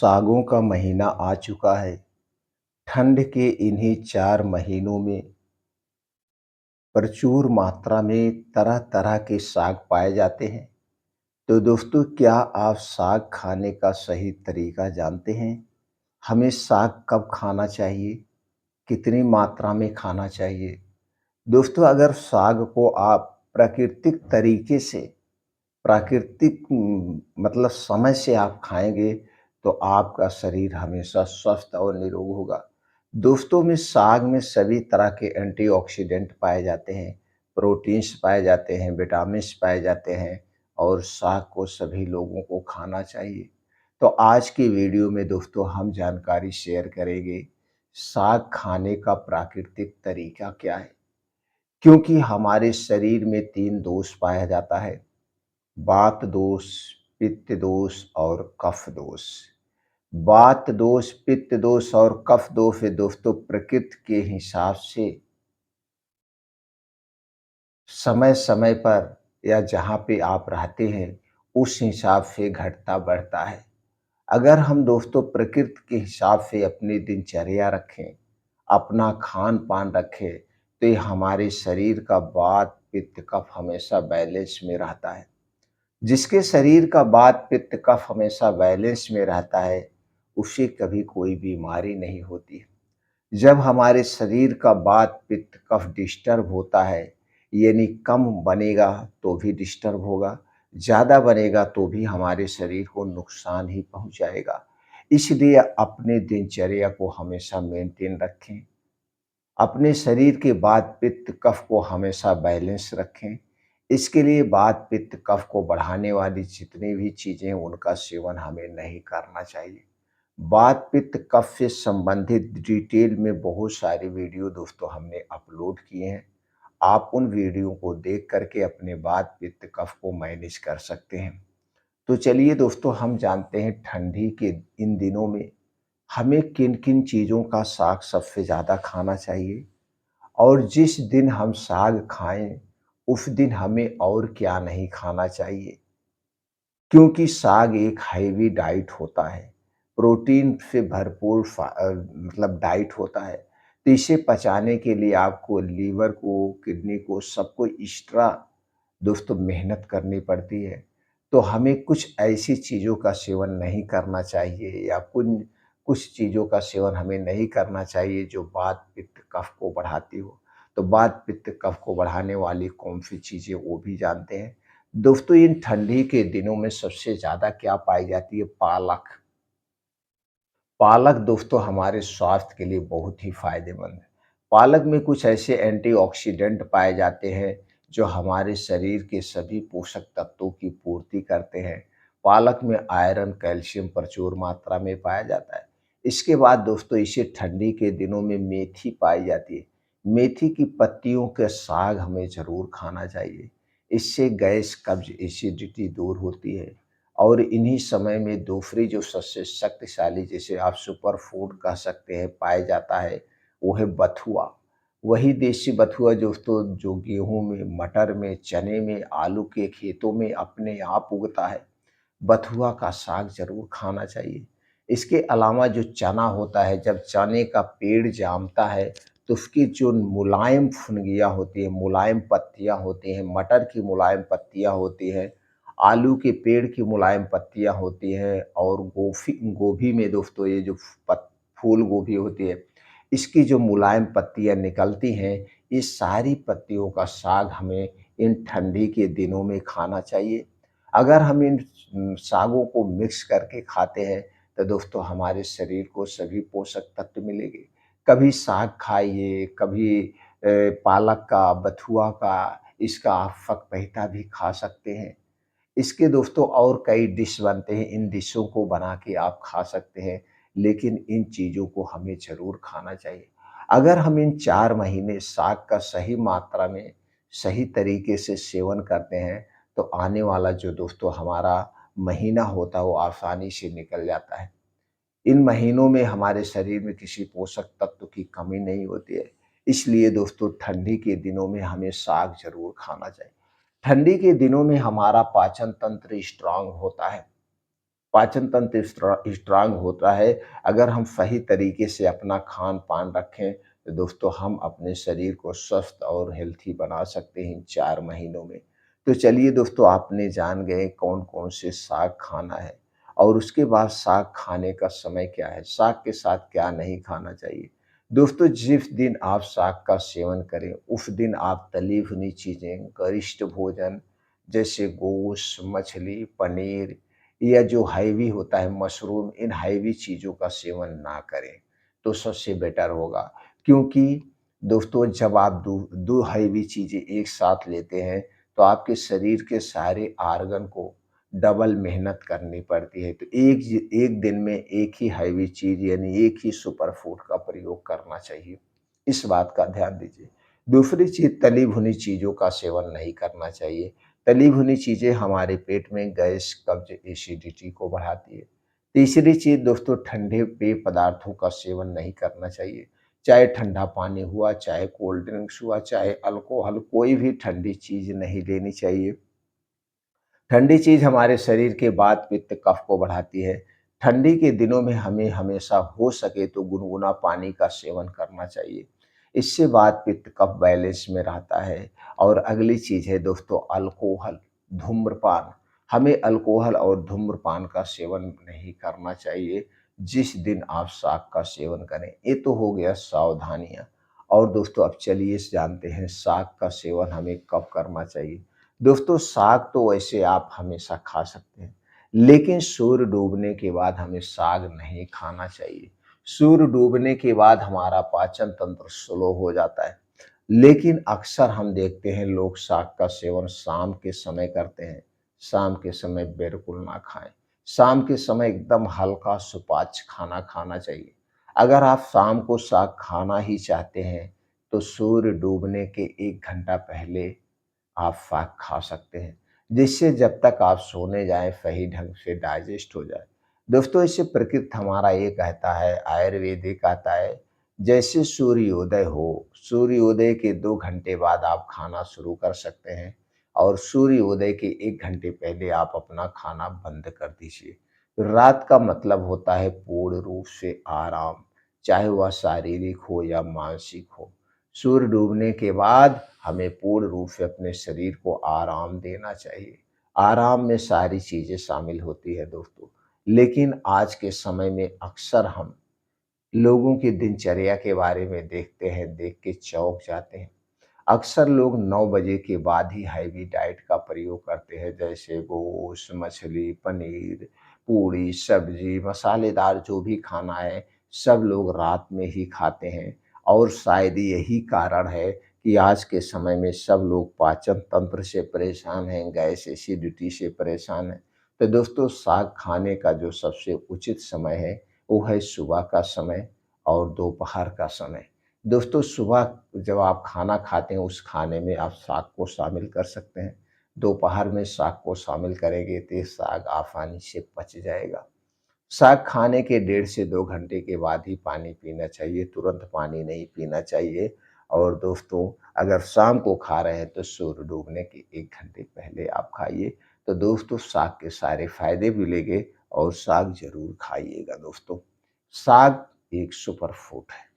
सागों का महीना आ चुका है। ठंड के इन्हीं 4 महीनों में प्रचुर मात्रा में तरह-तरह के साग पाए जाते हैं। तो दोस्तों, क्या आप साग खाने का सही तरीका जानते हैं? हमें साग कब खाना चाहिए? कितनी मात्रा में खाना चाहिए? दोस्तों, अगर साग को आप प्राकृतिक तरीके से प्राकृतिक मतलब समय से आप खाएँगे, तो आपका शरीर हमेशा स्वस्थ और निरोग होगा। दोस्तों, में साग में सभी तरह के एंटीऑक्सीडेंट पाए जाते हैं, प्रोटीन्स पाए जाते हैं, विटामिन्स पाए जाते हैं और साग को सभी लोगों को खाना चाहिए। तो आज की वीडियो में दोस्तों हम जानकारी शेयर करेंगे, साग खाने का प्राकृतिक तरीका क्या है? क्योंकि हमारे शरीर में 3 दोष पाया जाता है। वात दोष, पित्त दोष और कफ दोष। वात दोष, पित्त दोष और कफ दोष है दोस्तों प्रकृति के हिसाब से समय-समय पर या जहाँ पे आप रहते हैं, उस हिसाब से घटता बढ़ता है। अगर हम दोस्तों प्रकृति के हिसाब से अपनी दिनचर्या रखें, अपना खान-पान रखें, तो ये हमारे शरीर का वात, पित्त, कफ हमेशा बैलेंस में रहता है। जिसके शरीर का वात पित्त कफ हमेशा बैलेंस में रहता है, उसे कभी कोई बीमारी नहीं होती है। जब हमारे शरीर का वात पित्त कफ डिस्टर्ब होता है, यानी कम बनेगा तो भी डिस्टर्ब होगा, ज़्यादा बनेगा तो भी हमारे शरीर को नुकसान ही पहुंचाएगा। इसलिए अपने दिनचर्या को हमेशा मेंटेन रखें। अपने शरीर के वात पित्त कफ को हमेशा बैलेंस रखें। इसके लिए वात पित्त कफ को बढ़ाने वाली जितनी भी चीज़ें हैं उनका सेवन हमें नहीं करना चाहिए। वात पित्त कफ से संबंधित डिटेल में बहुत सारी वीडियो दोस्तों हमने अपलोड किए हैं। आप उन वीडियो को देख करके अपने वात पित्त कफ को मैनेज कर सकते हैं। तो चलिए दोस्तों, हम जानते हैं ठंडी के इन दिनों में हमें किन-किन चीज़ों का साग सबसे ज़्यादा खाना चाहिए। और जिस दिन हम साग खाएँ, उस दिन हमें और क्या नहीं खाना चाहिए। क्योंकि साग एक हेवी डाइट होता है, प्रोटीन से भरपूर मतलब डाइट होता है। तो इसे पचाने के लिए आपको लीवर को, किडनी को, सबको एक्स्ट्रा दोस्तों मेहनत करनी पड़ती है। तो हमें कुछ ऐसी चीज़ों का सेवन नहीं करना चाहिए या कुछ चीज़ों का सेवन हमें नहीं करना चाहिए जो वात पित्त कफ को बढ़ाती हो। तो वात पित्त कफ को बढ़ाने वाली कौन-सी चीज़ें वो भी जानते हैं। दोस्तों, इन ठंडी के दिनों में सबसे ज़्यादा क्या पाई जाती है? पालक। पालक दोस्तों हमारे स्वास्थ्य के लिए बहुत ही फ़ायदेमंद है। पालक में कुछ ऐसे एंटीऑक्सीडेंट पाए जाते हैं, जो हमारे शरीर के सभी पोषक तत्वों की पूर्ति करते हैं। पालक में आयरन, कैल्शियम प्रचुर मात्रा में पाया जाता है। इसके बाद दोस्तों इसे ठंडी के दिनों में मेथी पाई जाती है। मेथी की पत्तियों के साग हमें ज़रूर खाना चाहिए। इससे गैस, कब्ज़, एसिडिटी दूर होती है। और इन्हीं समय में दूसरी जो सबसे शक्तिशाली, जिसे आप सुपर फूड कह सकते हैं, पाया जाता है, वो है बथुआ। वही देसी बथुआ दोस्तों जो गेहूँ में, मटर में, चने में, आलू के खेतों में अपने आप उगता है। बथुआ का साग ज़रूर खाना चाहिए। इसके अलावा जो चना होता है, जब चने का पेड़ जामता है, तो उसकी जो मुलायम फुनगियाँ होती हैं, मुलायम पत्तियाँ होती हैं, मटर की मुलायम पत्तियाँ होती हैं, आलू के पेड़ की मुलायम पत्तियाँ होती हैं और गोभी में दोस्तों ये जो फूल गोभी होती है, इसकी जो मुलायम पत्तियाँ निकलती हैं, इस सारी पत्तियों का साग हमें इन ठंडी के दिनों में खाना चाहिए। अगर हम इन सागों को मिक्स करके खाते हैं, तो दोस्तों हमारे शरीर को सभी पोषक तत्व मिलेंगे। कभी साग खाइए, कभी पालक का, बथुआ का, इसका आप फक-पहीता भी खा सकते हैं। इसके दोस्तों और कई डिश बनते हैं, इन डिशों को बना के आप खा सकते हैं, लेकिन इन चीज़ों को हमें ज़रूर खाना चाहिए। अगर हम इन 4 महीने साग का सही मात्रा में, सही तरीके से सेवन करते हैं, तो आने वाला जो दोस्तों हमारा महीना होता है, वो आसानी से निकल जाता है। इन महीनों में हमारे शरीर में किसी पोषक तत्व की कमी नहीं होती है। इसलिए दोस्तों ठंडी के दिनों में हमें साग ज़रूर खाना चाहिए। ठंडी के दिनों में हमारा पाचन तंत्र स्ट्रांग होता है। पाचन तंत्र स्ट्रांग होता है। अगर हम सही तरीके से अपना खान-पान रखें, तो दोस्तों हम अपने शरीर को स्वस्थ और हेल्थी बना सकते हैं इन 4 महीनों में। तो चलिए दोस्तों, आपने जान गए कौन-कौन से साग खाना है और उसके बाद साग खाने का समय क्या है, साग के साथ क्या नहीं खाना चाहिए। दोस्तों, जिस दिन आप साग का सेवन करें, उस दिन आप तली भुनी चीज़ें, गरिष्ठ भोजन जैसे गोश्त, मछली, पनीर या जो हैवी होता है मशरूम, इन हैवी चीज़ों का सेवन ना करें, तो सबसे बेटर होगा। क्योंकि दोस्तों, जब आप दो 2 हैवी चीज़ें एक साथ लेते हैं, तो आपके शरीर के सारे ऑर्गन को डबल मेहनत करनी पड़ती है। तो एक दिन में एक ही हैवी चीज़ यानी एक ही सुपर फूड का प्रयोग करना चाहिए। इस बात का ध्यान दीजिए। दूसरी चीज़, तली भुनी चीज़ों का सेवन नहीं करना चाहिए। तली भुनी चीज़ें हमारे पेट में गैस, कब्ज़, एसिडिटी को बढ़ाती है। तीसरी चीज़ दोस्तों, ठंडे पेय पदार्थों का सेवन नहीं करना चाहिए। चाहे ठंडा पानी हुआ, चाहे कोल्ड ड्रिंक्स हुआ, चाहे अल्कोहल, कोई भी ठंडी चीज़ नहीं लेनी चाहिए। ठंडी चीज़ हमारे शरीर के वात, पित्त, कफ को बढ़ाती है। ठंडी के दिनों में हमें हमेशा हो सके तो गुनगुना पानी का सेवन करना चाहिए। इससे वात, पित्त, कफ बैलेंस में रहता है। और अगली चीज़ है दोस्तों अल्कोहल, धूम्रपान। हमें अल्कोहल और धूम्रपान का सेवन नहीं करना चाहिए जिस दिन आप साग का सेवन करें। ये तो हो गया सावधानियाँ। और दोस्तों अब चलिए जानते हैं साग का सेवन हमें कब करना चाहिए। दोस्तों, साग तो वैसे आप हमेशा खा सकते हैं, लेकिन सूर्य डूबने के बाद हमें साग नहीं खाना चाहिए। सूर्य डूबने के बाद हमारा पाचन तंत्र स्लो हो जाता है, लेकिन अक्सर हम देखते हैं लोग साग का सेवन शाम के समय करते हैं। शाम के समय बिल्कुल ना खाएँ। शाम के समय एकदम हल्का सुपाच्य खाना खाना चाहिए। अगर आप शाम को साग खाना ही चाहते हैं, तो सूर्य डूबने के 1 घंटा पहले आप साग खा सकते हैं, जिससे जब तक आप सोने जाएँ सही ढंग से डाइजेस्ट हो जाए। दोस्तों, इससे प्रकृति हमारा ये कहता है, आयुर्वेदिक आता है, जैसे सूर्योदय हो, सूर्योदय के 2 घंटे बाद आप खाना शुरू कर सकते हैं और सूर्योदय के 1 घंटे पहले आप अपना खाना बंद कर दीजिए। रात का मतलब होता है पूर्ण रूप से आराम, चाहे वह शारीरिक हो या मानसिक हो। सूर्य डूबने के बाद हमें पूर्ण रूप से अपने शरीर को आराम देना चाहिए। आराम में सारी चीज़ें शामिल होती है दोस्तों। लेकिन आज के समय में अक्सर हम लोगों की दिनचर्या के बारे में देखते हैं, देख के चौंक जाते हैं। अक्सर लोग 9 बजे के बाद ही हैवी डाइट का प्रयोग करते हैं, जैसे गोश्त, मछली, पनीर, पूड़ी, सब्जी, मसालेदार जो भी खाना है, सब लोग रात में ही खाते हैं। और शायद यही कारण है कि आज के समय में सब लोग पाचन तंत्र से परेशान हैं, गैस, एसिडिटी से परेशान हैं। तो दोस्तों, साग खाने का जो सबसे उचित समय है, वो है सुबह का समय और दोपहर का समय। दोस्तों, सुबह जब आप खाना खाते हैं, उस खाने में आप साग को शामिल कर सकते हैं। दोपहर में साग को शामिल करेंगे तो ये साग आसानी से पच जाएगा। साग खाने के 1.5 से 2 घंटे के बाद ही पानी पीना चाहिए, तुरंत पानी नहीं पीना चाहिए। और दोस्तों, अगर शाम को खा रहे हैं तो सूर्य डूबने के 1 घंटे पहले आप खाइए। तो दोस्तों, साग के सारे फायदे मिलेंगे और साग ज़रूर खाइएगा दोस्तों। साग एक सुपर फूड है।